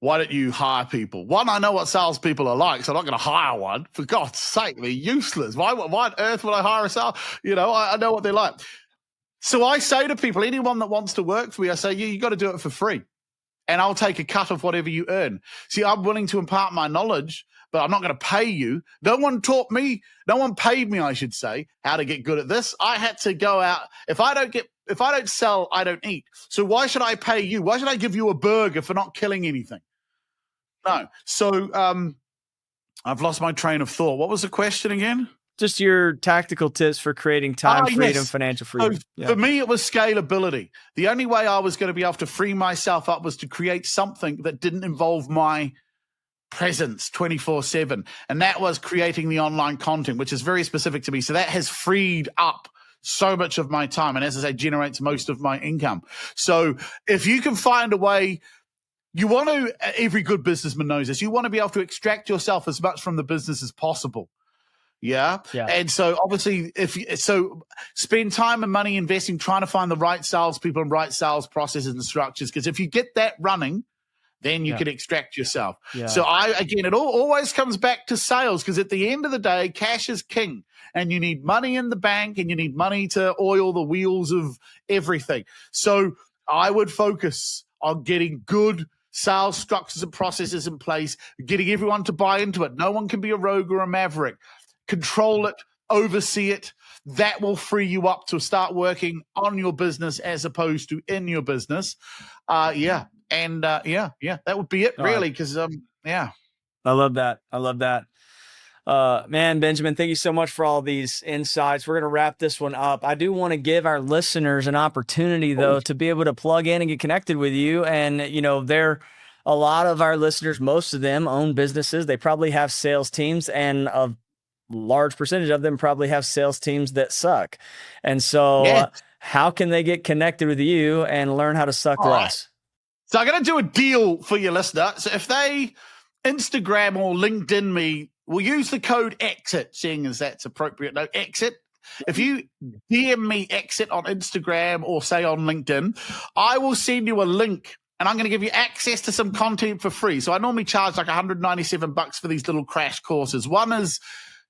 why don't you hire people? One, I know what salespeople are like, so I'm not going to hire one. For God's sake, they're useless. Why on earth would I hire a sales? I know what they're like. So I say to people, anyone that wants to work for me, I say, you got to do it for free. And I'll take a cut of whatever you earn. See, I'm willing to impart my knowledge, but I'm not going to pay you. No one taught me, no one paid me, I should say, how to get good at this. I had to go out. If I don't sell, I don't eat. So why should I pay you? Why should I give you a burger for not killing anything? No. So I've lost my train of thought. What was the question again? Just your tactical tips for creating time freedom, financial freedom. So for me, it was scalability. The only way I was going to be able to free myself up was to create something that didn't involve my presence 24/7. And that was creating the online content, which is very specific to me. So that has freed up so much of my time. And as I say, generates most of my income. So if you can find a way, every good businessman knows this, you want to be able to extract yourself as much from the business as possible. Yeah. Yeah. And so obviously spend time and money investing, trying to find the right salespeople and right sales processes and structures. Because if you get that running, then you can extract yourself. Yeah. So it always comes back to sales, because at the end of the day, cash is king, and you need money in the bank, and you need money to oil the wheels of everything. So I would focus on getting good sales structures and processes in place, getting everyone to buy into it. No one can be a rogue or a maverick. Control it, oversee it. That will free you up to start working on your business as opposed to in your business. And that would be it, really, because I love that. Man, Benjamin, thank you so much for all these insights. We're going to wrap this one up. I do want to give our listeners an opportunity, though, to be able to plug in and get connected with you. And, a lot of our listeners, most of them own businesses. They probably have sales teams, and a large percentage of them probably have sales teams that suck. And so how can they get connected with you and learn how to suck less? So I'm going to do a deal for your listener. So if they Instagram or LinkedIn me, we'll use the code EXIT, seeing as that's appropriate. No, EXIT. If you DM me EXIT on Instagram or say on LinkedIn, I will send you a link, and I'm going to give you access to some content for free. So I normally charge like $197 for these little crash courses. One is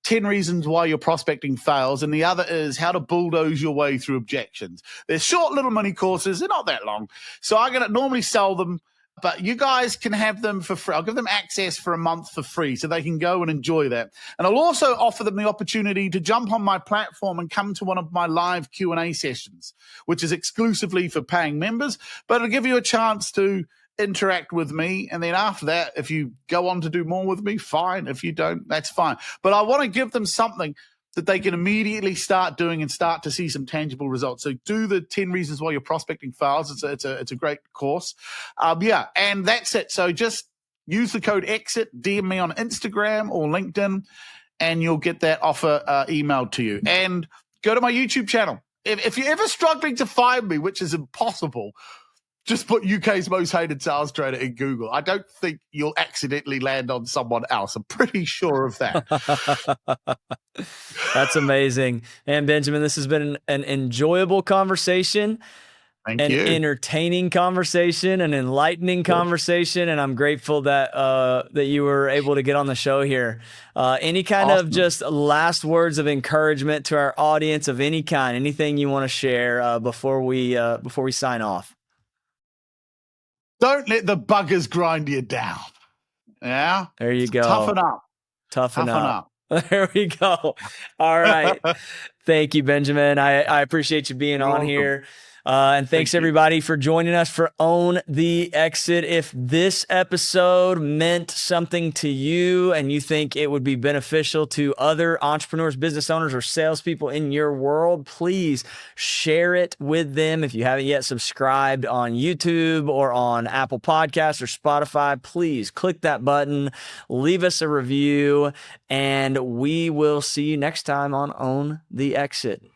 10 reasons why your prospecting fails, and the other is how to bulldoze your way through objections. They're short little mini courses. They're not that long. So I'm going to normally sell them, but you guys can have them for free. I'll give them access for a month for free so they can go and enjoy that. And I'll also offer them the opportunity to jump on my platform and come to one of my live Q&A sessions, which is exclusively for paying members, but it'll give you a chance to interact with me. And then after that, if you go on to do more with me, fine. If you don't, that's fine. But I want to give them something that they can immediately start doing and start to see some tangible results. So do the 10 reasons why your prospecting fails. It's a great course. And that's it. So just use the code EXIT, DM me on Instagram or LinkedIn, and you'll get that offer emailed to you. And go to my YouTube channel. If you're ever struggling to find me, which is impossible, just put UK's most hated sales trader in Google. I don't think you'll accidentally land on someone else. I'm pretty sure of that. That's amazing. And Benjamin, this has been an enjoyable conversation. Thank you. Entertaining conversation, an enlightening conversation, and I'm grateful that that you were able to get on the show here. Any kind of just last words of encouragement to our audience of any kind, anything you want to share before we sign off? Don't let the buggers grind you down. Yeah. There you go. Toughen up. Toughen up. There we go. All right. Thank you, Benjamin. I appreciate you being on here. And thanks everybody for joining us for Own the Exit. If this episode meant something to you and you think it would be beneficial to other entrepreneurs, business owners, or salespeople in your world, please share it with them. If you haven't yet subscribed on YouTube or on Apple Podcasts or Spotify, please click that button, leave us a review, and we will see you next time on Own the Exit.